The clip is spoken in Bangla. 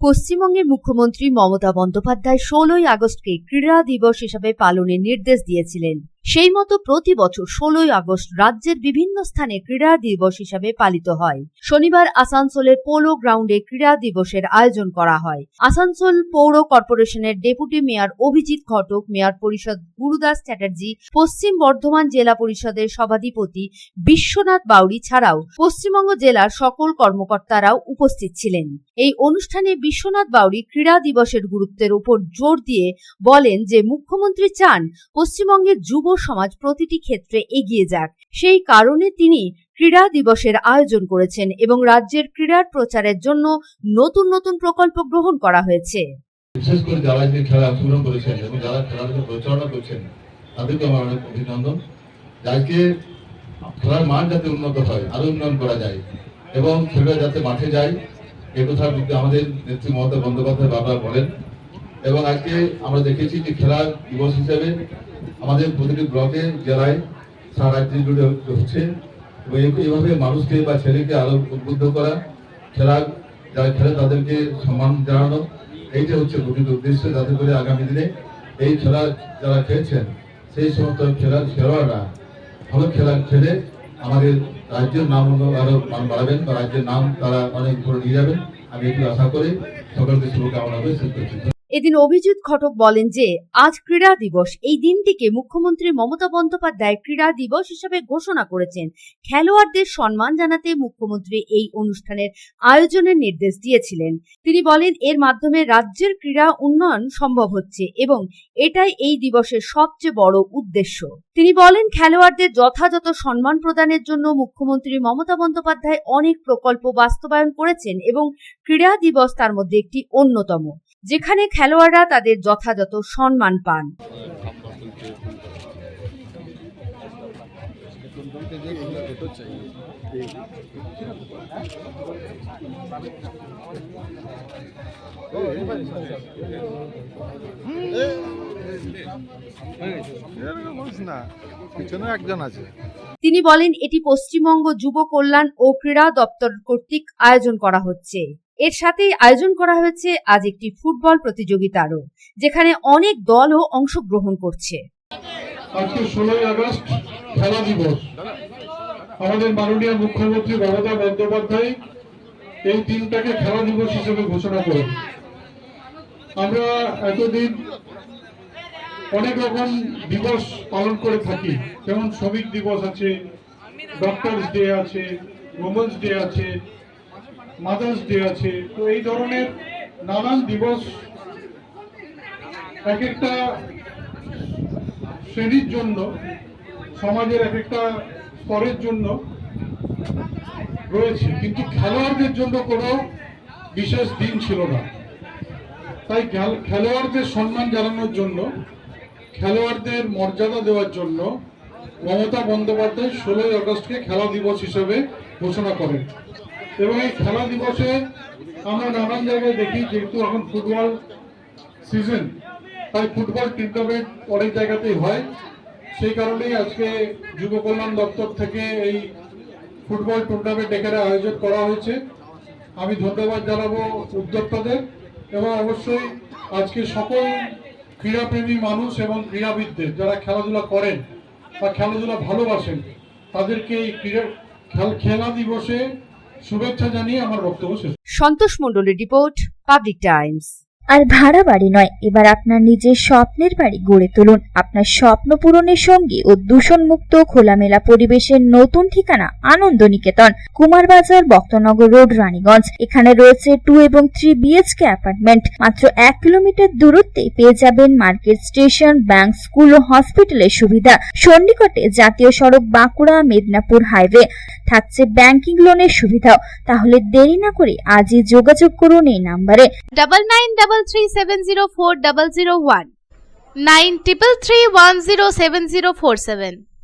পশ্চিমবঙ্গের মুখ্যমন্ত্রী মমতা বন্দ্যোপাধ্যায় 16ই আগস্টকে ক্রীড়া দিবস হিসেবে পালনের নির্দেশ দিয়েছিলেন। সেই মতো প্রতি বছর 16ই আগস্ট রাজ্যের বিভিন্ন স্থানে ক্রীড়া দিবস হিসেবে পালিত হয়। শনিবার আসানসোলের পোলো গ্রাউন্ডে ক্রীড়া দিবসের আয়োজন করা হয়। আসানসোল পৌর কর্পোরেশনের ডেপুটি মেয়র অভিজিৎ ঘটক, মেয়র পরিষদ গুরুদাস চ্যাটার্জি, পশ্চিম বর্ধমান জেলা পরিষদের সভাধিপতি বিশ্বনাথ বাউরি ছাড়াও পশ্চিমবঙ্গ জেলার সকল কর্মকর্তারাও উপস্থিত ছিলেন। এই অনুষ্ঠানে বিশ্বনাথ বাউরি ক্রীড়া দিবসের গুরুত্বের উপর জোর দিয়ে বলেন যে মুখ্যমন্ত্রী চান পশ্চিমবঙ্গের যুব সমাজ প্রতিটি ক্ষেত্রে এগিয়ে যাক। সেই কারণে তিনি ক্রীড়া দিবসের আয়োজন করেছেন এবং রাজ্যের ক্রীড়ার প্রচারের জন্য নতুন নতুন প্রকল্প গ্রহণ করা হয়েছে। বিশেষ করে যারা যে খেলা অংশগ্রহণ করেছেন এবং যারা খেলাটাকে পরিচালনা করছেন তাদেরকে আমার অনেক অভিনন্দন। যাকে খেলার মান যাতে উন্নত হয়, আরো উন্নয়ন করা যায় এবং খেলোয়াড় যাতে মাঠে যায়, এ কথা আমাদের নেত্রী মমতা বন্দ্যোপাধ্যায় বারবার বলেন। এবং আজকে আমরা দেখেছি যে খেলা দিবস হিসেবে আমাদের প্রতিটি ব্লকে জেলায় সারা রাজ্য জুড়ে হচ্ছে এবং এইভাবে মানুষকে বা ছেলেকে আরো উদ্বুদ্ধ করা, খেলা যারা খেলে তাদেরকে সম্মান জানানো, এইটা হচ্ছে প্রকৃত উদ্দেশ্য, যাতে করে আগামী দিনে এই খেলা যারা খেলছেন সেই সমস্ত খেলোয়াড়রা ভালো খেলা খেলে আমাদের রাজ্যের নাম আরো বাড়াবেন বা রাজ্যের নাম তারা অনেক উপরে নিয়ে যাবেন। আমি একটু আশা করি সকলকে শুভকামনা করে শেষ করছি। এদিন অভিজিৎ ঘটক বলেন যে আজ ক্রীড়া দিবস, এই দিনটিকে মুখ্যমন্ত্রী মমতা বন্দ্যোপাধ্যায় ক্রীড়া দিবস হিসেবে ঘোষণা করেছেন। খেলোয়াড়দের সম্মান জানাতে মুখ্যমন্ত্রী এই অনুষ্ঠানের আয়োজনের নির্দেশ দিয়েছিলেন। তিনি বলেন এর মাধ্যমে রাজ্যের ক্রীড়া উন্নয়ন সম্ভব হচ্ছে এবং এটাই এই দিবসের সবচেয়ে বড় উদ্দেশ্য। তিনি বলেন খেলোয়াড়দের যথাযথ সম্মান প্রদানের জন্য মুখ্যমন্ত্রী মমতা বন্দ্যোপাধ্যায় অনেক প্রকল্প বাস্তবায়ন করেছেন এবং ক্রীড়া দিবস তার মধ্যে একটি অন্যতম, যেখানে খেলোয়াড়রা তাদের যথাযথ সম্মান পান। তিনি বলেন এটি পশ্চিমবঙ্গ যুব কল্যাণ ও ক্রীড়া দপ্তর কর্তৃক আয়োজন করা হচ্ছে। এর সাথেই আয়োজন করা হয়েছে আজ একটি ফুটবল প্রতিযোগিতারও, যেখানে অনেক দলও অংশগ্রহণ করছে। আজকে 16ই আগস্ট খেলা দিবস। আমাদের মাননীয় মুখ্যমন্ত্রী মমতা বন্দ্যোপাধ্যায় এই দিনটাকে খেলা দিবস হিসেবে ঘোষণা করেন। আমরা এতদিন অনেক রকম দিবস পালন করে থাকি, যেমন শ্রমিক দিবস আছে, ডক্টরস ডে আছে, ওমেন্স ডে আছে, মাদার্স ডে আছে। তো এই ধরনের নানান দিবস এক একটা শ্রেণীর জন্য, সমাজের এক একটা স্তরের জন্য রয়েছে, কিন্তু খেলোয়াড়দের জন্য কোনো বিশেষ দিন ছিল না। তাই খেলোয়াড়দের সম্মান জানানোর জন্য, খেলোয়াড়দের মর্যাদা দেওয়ার জন্য মমতা বন্দ্যোপাধ্যায় 16ই আগস্টকে খেলা দিবস হিসেবে ঘোষণা করেন। এবং এই খেলা দিবসে আমরা নানান জায়গায় দেখি, যেহেতু এখন ফুটবল সিজন, তাই ফুটবল টুর্নামেন্ট অনেক জায়গাতেই হয়। সেই কারণেই আজকে যুব কল্যাণ দপ্তর থেকে এই ফুটবল টুর্নামেন্ট এখানে আয়োজন করা হয়েছে। আমি ধন্যবাদ জানাবো উদ্যোক্তাদের এবং অবশ্যই আজকে সকল ক্রীড়াপ্রেমী মানুষ এবং ক্রীড়াবিদদের, যারা খেলাধুলা করেন বা খেলাধুলা ভালোবাসেন, তাদেরকে এই খেলা দিবসে শুভেচ্ছা জানিয়ে আমার বক্তব্য শেষ। সন্তোষ মণ্ডলের রিপোর্ট, পাবলিক টাইমস। আর ভাড়া বাড়ি নয়, এবার আপনার নিজের স্বপ্নের বাড়ি গড়ে তুলুন। আপনার স্বপ্ন পূরণের সঙ্গে ও দূষণমুক্ত খোলামেলা পরিবেশের নতুন ঠিকানা আনন্দ নিকেতন, কুমারবাজার, বক্তনগর রোড, রানীগঞ্জ। এখানে রয়েছে 2 এবং 3 BHK অ্যাপার্টমেন্ট। মাত্র 1 কিলোমিটার দূরত্বে পেয়ে যাবেন মার্কেট, স্টেশন, ব্যাংক, স্কুল ও হসপিটালের সুবিধা। সন্নিকটে জাতীয় সড়ক বাঁকুড়া মেদিনীপুর হাইওয়ে, থাকছে ব্যাংকিং লোনের সুবিধাও। তাহলে দেরি না করে আজই যোগাযোগ করুন এই নাম্বারে 9933704001 9333107047।